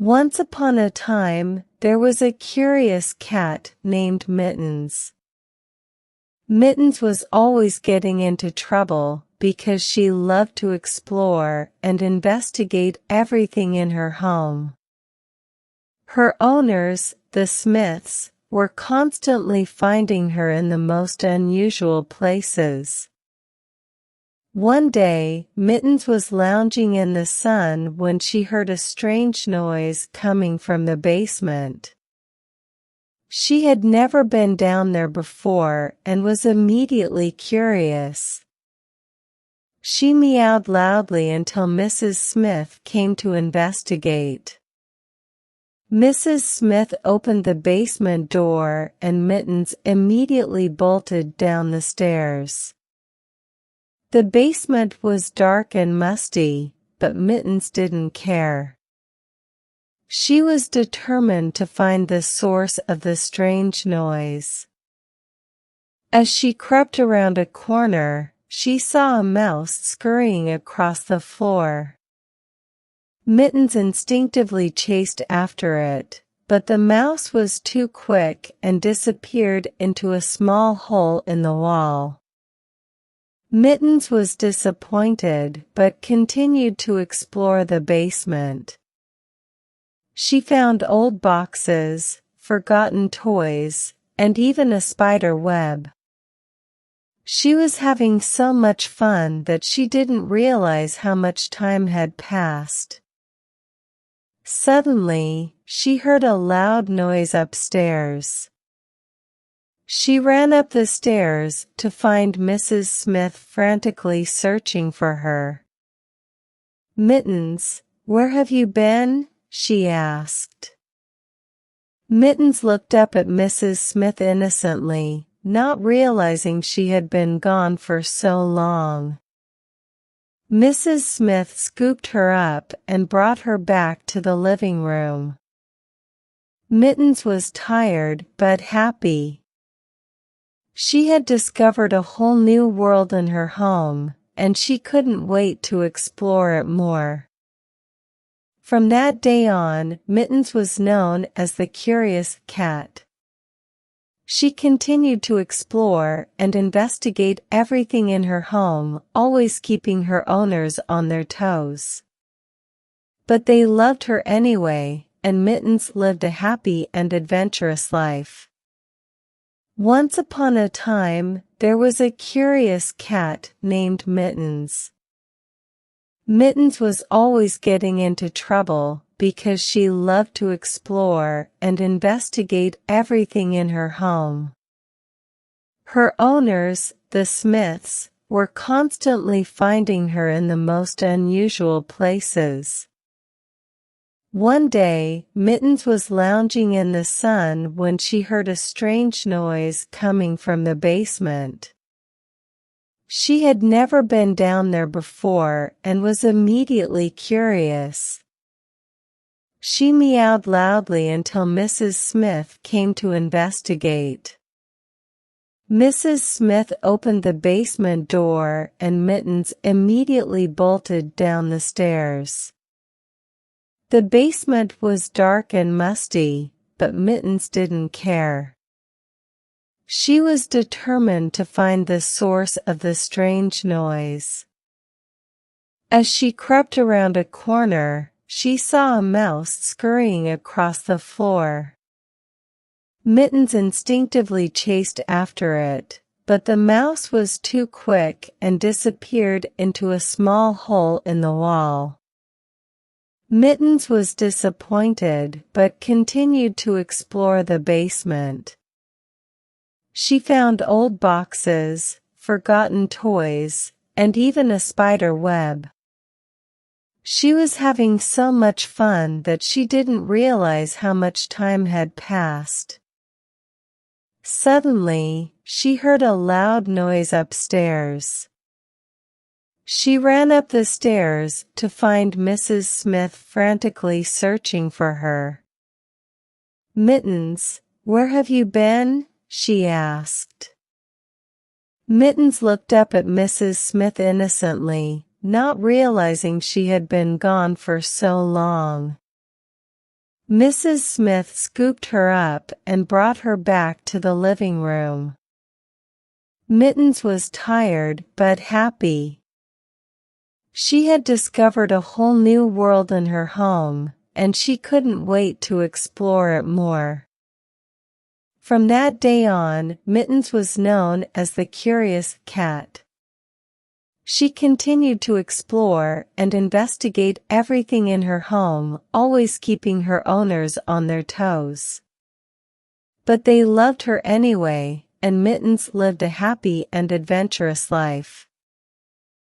Once upon a time, there was a curious cat named Mittens. Mittens was always getting into trouble because she loved to explore and investigate everything in her home. Her owners, the Smiths, were constantly finding her in the most unusual places. One day, Mittens was lounging in the sun when she heard a strange noise coming from the basement. She had never been down there before and was immediately curious. She meowed loudly until Mrs. Smith came to investigate. Mrs. Smith opened the basement door and Mittens immediately bolted down the stairs. The basement was dark and musty, but Mittens didn't care. She was determined to find the source of the strange noise. As she crept around a corner, she saw a mouse scurrying across the floor. Mittens instinctively chased after it, but the mouse was too quick and disappeared into a small hole in the wall. Mittens was disappointed but continued to explore the basement. She found old boxes, forgotten toys, and even a spider web. She was having so much fun that she didn't realize how much time had passed. Suddenly, she heard a loud noise upstairs. She ran up the stairs to find Mrs. Smith frantically searching for her. "Mittens, where have you been?" she asked. Mittens looked up at Mrs. Smith innocently, not realizing she had been gone for so long. Mrs. Smith scooped her up and brought her back to the living room. Mittens was tired but happy. She had discovered a whole new world in her home, and she couldn't wait to explore it more. From that day on, Mittens was known as the curious cat. She continued to explore and investigate everything in her home, always keeping her owners on their toes. But they loved her anyway, and Mittens lived a happy and adventurous life. Once upon a time, there was a curious cat named Mittens. Mittens was always getting into trouble because she loved to explore and investigate everything in her home. Her owners, the Smiths, were constantly finding her in the most unusual places. One day, Mittens was lounging in the sun when she heard a strange noise coming from the basement. She had never been down there before and was immediately curious. She meowed loudly until Mrs. Smith came to investigate. Mrs. Smith opened the basement door and Mittens immediately bolted down the stairs. The basement was dark and musty, but Mittens didn't care. She was determined to find the source of the strange noise. As she crept around a corner, she saw a mouse scurrying across the floor. Mittens instinctively chased after it, but the mouse was too quick and disappeared into a small hole in the wall. Mittens was disappointed but continued to explore the basement. She found old boxes, forgotten toys, and even a spider web. She was having so much fun that she didn't realize how much time had passed. Suddenly, she heard a loud noise upstairs. She ran up the stairs to find Mrs. Smith frantically searching for her. "Mittens, where have you been?" she asked. Mittens looked up at Mrs. Smith innocently, not realizing she had been gone for so long. Mrs. Smith scooped her up and brought her back to the living room. Mittens was tired but happy. She had discovered a whole new world in her home, and she couldn't wait to explore it more. From that day on, Mittens was known as the curious cat. She continued to explore and investigate everything in her home, always keeping her owners on their toes. But they loved her anyway, and Mittens lived a happy and adventurous life.